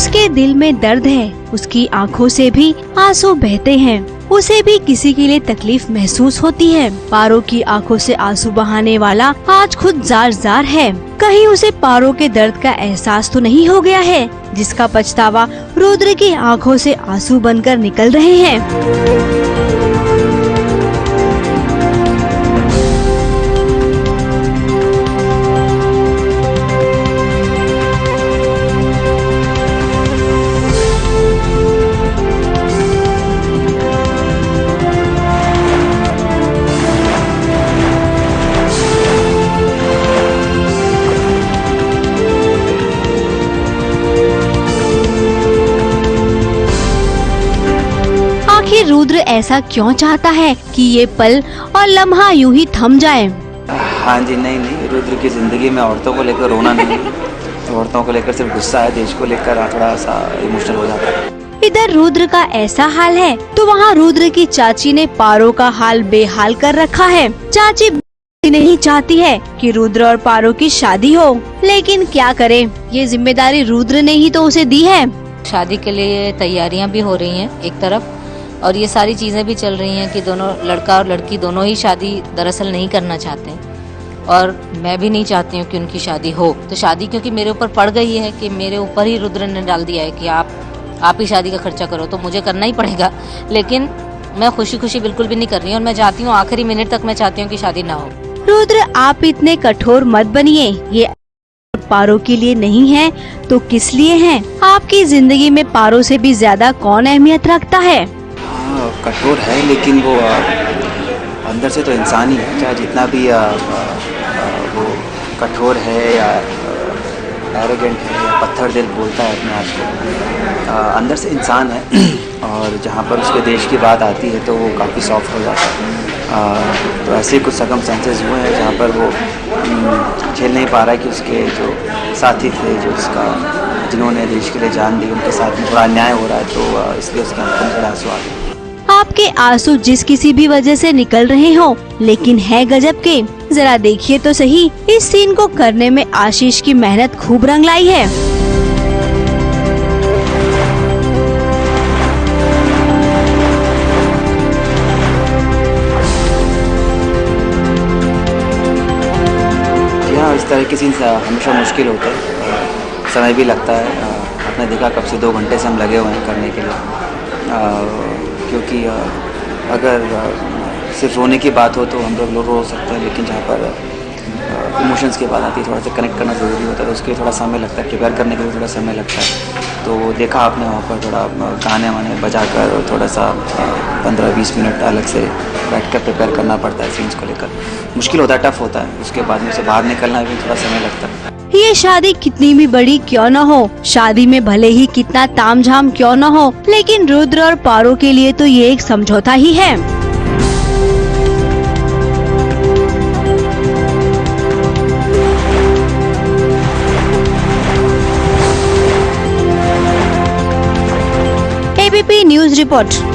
उसके दिल में दर्द है, उसकी आंखों से भी आंसू बहते हैं, उसे भी किसी के लिए तकलीफ महसूस होती है। पारो की आंखों से आंसू बहाने वाला आज खुद जार जार है। कहीं उसे पारो के दर्द का एहसास तो नहीं हो गया है, जिसका पछतावा रुद्र की आंखों से आंसू बनकर निकल रहे हैं। आखिर रुद्र ऐसा क्यों चाहता है कि ये पल और लम्हा यूं ही थम जाए? हाँ जी, नहीं, रुद्र की जिंदगी में औरतों को लेकर रोना नहीं, औरतों को लेकर सिर्फ गुस्सा है, देश को लेकर थोड़ा सा इमोशनल हो जाता है। इधर रुद्र का ऐसा हाल है तो वहाँ रुद्र की चाची ने पारो का हाल बेहाल कर रखा है। चाची नहीं चाहती है कि रुद्र और पारो की शादी हो, लेकिन क्या करे, ये जिम्मेदारी रुद्र ने ही तो उसे दी है। शादी के लिए तैयारियां भी हो रही हैं एक तरफ, और ये सारी चीज़ें भी चल रही हैं कि दोनों लड़का और लड़की दोनों ही शादी दरअसल नहीं करना चाहते हैं, और मैं भी नहीं चाहती हूँ कि उनकी शादी हो। तो शादी क्योंकि मेरे ऊपर पड़ गई है कि मेरे ऊपर ही रुद्र ने डाल दिया है कि आप ही शादी का खर्चा करो, तो मुझे करना ही पड़ेगा। लेकिन मैं खुशी खुशी बिल्कुल भी नहीं कर रही हूँ, और मैं चाहती हूँ आखिरी मिनट तक मैं चाहती हूँ कि शादी ना हो। रुद्र, आप इतने कठोर मत बनिए, ये पारो के लिए नहीं है तो किस लिए है? आपकी जिंदगी में पारो से भी ज्यादा कौन अहमियत रखता है? कठोर है, लेकिन वो अंदर से तो इंसान ही है। चाहे जितना भी वो कठोर है या एरोगेंट है या पत्थर दिल बोलता है अपने आप को, अंदर से इंसान है। और जहाँ पर उसके देश की बात आती है तो वो काफ़ी सॉफ्ट हो जाता है। तो ऐसे कुछ सर्कमस्टेंसेस हुए हैं जहाँ पर वो झेल नहीं पा रहा है कि उसके जो साथी थे, जिन्होंने देश के लिए जान दी, उनके साथ में थोड़ा अन्याय हो रहा है, तो इसलिए उसके आंखों में थोड़ा आंसू आ गए। आपके आंसू जिस किसी भी वजह से निकल रहे हो, लेकिन है गजब के। जरा देखिए तो सही, इस सीन को करने में आशीष की मेहनत खूब रंग लाई है। इस तरह के सीन हमेशा मुश्किल होता है, समय भी लगता है। आपने देखा कब से 2 घंटे से हम लगे हुए हैं करने के लिए, क्योंकि अगर सिर्फ रोने की बात हो तो हम लोग रो सकते हैं, लेकिन जहाँ पर इमोशंस की बात आती है, थोड़ा सा कनेक्ट करना ज़रूरी होता है, तो उसके लिए थोड़ा समय लगता है, प्रिपेयर करने के लिए थोड़ा समय लगता है। तो देखा आपने वहाँ पर थोड़ा गाने वाने बजा कर थोड़ा सा 15-20 मिनट अलग से बैठ कर प्रिपेयर करना पड़ता है सीन्स को लेकर। मुश्किल होता है, टफ होता है। उसके बाद में से बाहर निकलना भी थोड़ा समय लगता है। ये शादी कितनी भी बड़ी क्यों न हो, शादी में भले ही कितना तामझाम क्यों न हो, लेकिन रुद्र और पारो के लिए तो ये एक समझौता ही है। ABP news report.